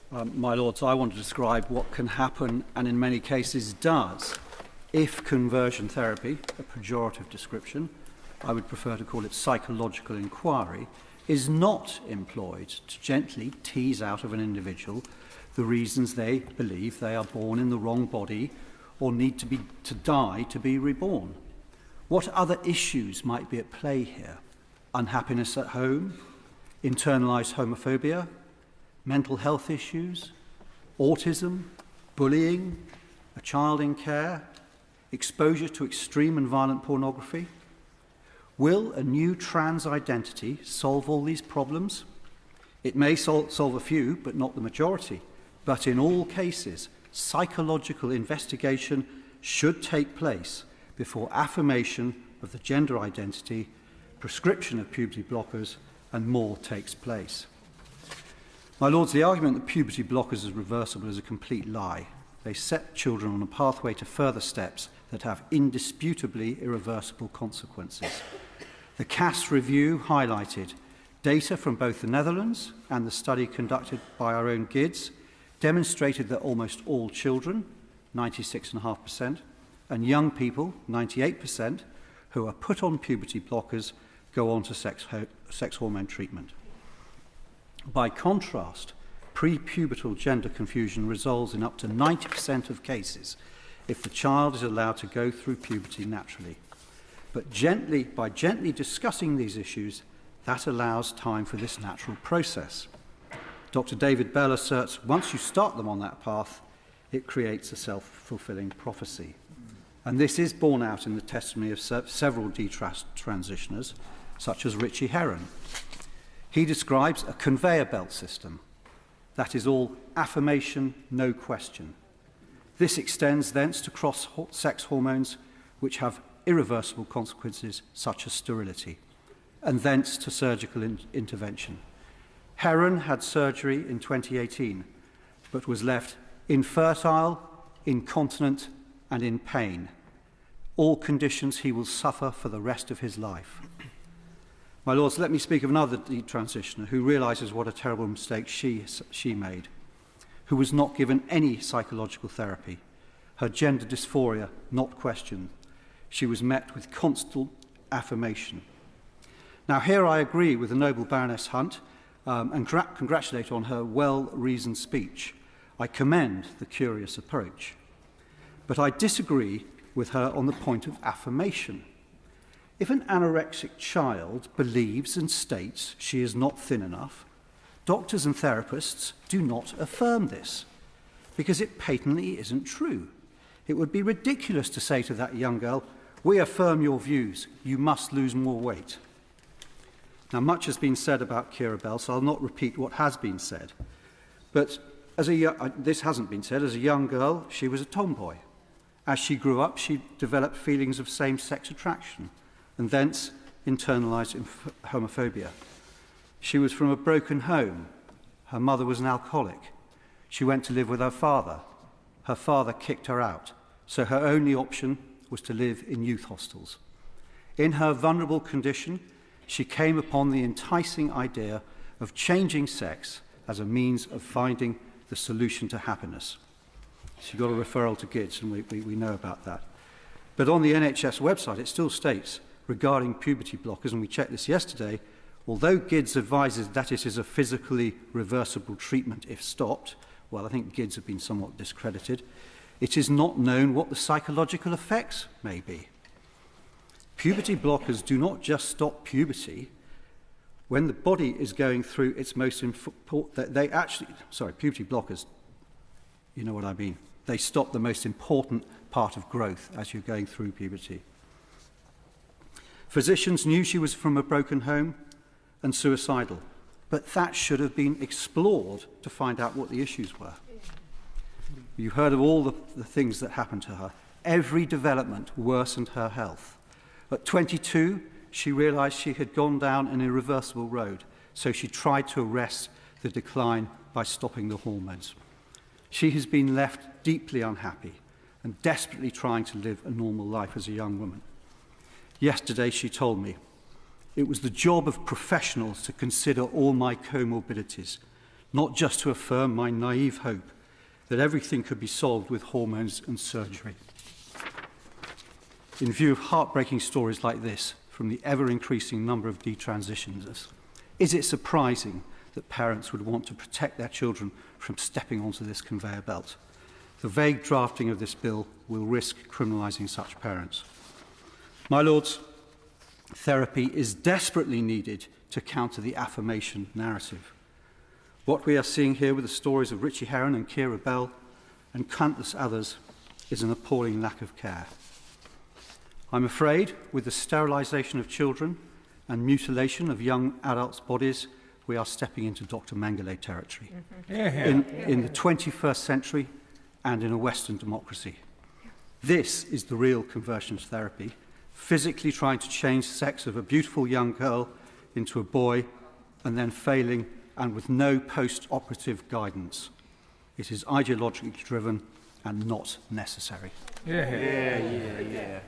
My Lords, I want to describe what can happen, and in many cases does, if conversion therapy, a pejorative description, I would prefer to call it psychological inquiry, is not employed to gently tease out of an individual the reasons they believe they are born in the wrong body or need to die to be reborn. What other issues might be at play here? Unhappiness at home, internalized homophobia, mental health issues, autism, bullying, a child in care, exposure to extreme and violent pornography? Will a new trans identity solve all these problems? It may solve a few, but not the majority. But in all cases, psychological investigation should take place before affirmation of the gender identity, prescription of puberty blockers, and more takes place. My Lords, the argument that puberty blockers is reversible is a complete lie. They set children on a pathway to further steps that have indisputably irreversible consequences. The CAS review highlighted data from both the Netherlands and the study conducted by our own GIDS demonstrated that almost all children, 96.5%, and young people, 98%, who are put on puberty blockers go on to sex hormone treatment. By contrast, prepubertal gender confusion resolves in up to 90% of cases if the child is allowed to go through puberty naturally. But by gently discussing these issues, that allows time for this natural process. Dr. David Bell asserts once you start them on that path, it creates a self-fulfilling prophecy. And this is borne out in the testimony of several detransitioners, such as Richie Heron. He describes a conveyor belt system. That is all affirmation, no question. This extends thence to cross-sex hormones, which have irreversible consequences such as sterility, and thence to surgical intervention. Heron had surgery in 2018, but was left infertile, incontinent, and in pain, all conditions he will suffer for the rest of his life. My Lords, let me speak of another detransitioner who realises what a terrible mistake she made, who was not given any psychological therapy, her gender dysphoria not questioned. She was met with constant affirmation. Now, here I agree with the noble Baroness Hunt and congratulate on her well-reasoned speech. I commend the curious approach. But I disagree with her on the point of affirmation. If an anorexic child believes and states she is not thin enough, doctors and therapists do not affirm this, because it patently isn't true. It would be ridiculous to say to that young girl, "We affirm your views, you must lose more weight." Now, much has been said about Keira Bell, so I'll not repeat what has been said. But this hasn't been said. As a young girl, she was a tomboy. As she grew up, she developed feelings of same-sex attraction, and thence internalised homophobia. She was from a broken home. Her mother was an alcoholic. She went to live with her father. Her father kicked her out, so her only option was to live in youth hostels. In her vulnerable condition, she came upon the enticing idea of changing sex as a means of finding the solution to happiness. She got a referral to GIDS, and we know about that. But on the NHS website, it still states, regarding puberty blockers, and we checked this yesterday, although GIDS advises that it is a physically reversible treatment if stopped, well, I think GIDS have been somewhat discredited, it is not known what the psychological effects may be. Puberty blockers do not just stop puberty. When the body is going through its most important, puberty blockers, you know what I mean. They stop the most important part of growth as you're going through puberty. Physicians knew she was from a broken home and suicidal, but that should have been explored to find out what the issues were. You heard of all the things that happened to her. Every development worsened her health. At 22, she realised she had gone down an irreversible road, so she tried to arrest the decline by stopping the hormones. She has been left deeply unhappy and desperately trying to live a normal life as a young woman. Yesterday, she told me, "It was the job of professionals to consider all my comorbidities, not just to affirm my naive hope that everything could be solved with hormones and surgery. In view of heartbreaking stories like this from the ever-increasing number of detransitioners, is it surprising that parents would want to protect their children from stepping onto this conveyor belt? The vague drafting of this bill will risk criminalising such parents. My Lords, therapy is desperately needed to counter the affirmation narrative. What we are seeing here with the stories of Richie Heron and Keira and countless others is an appalling lack of care. I'm afraid, with the sterilisation of children and mutilation of young adults' bodies, we are stepping into Dr. Mengele territory in the 21st century and in a Western democracy. This is the real conversion therapy, physically trying to change the sex of a beautiful young girl into a boy and then failing and with no post-operative guidance. It is ideologically driven and not necessary. Yeah.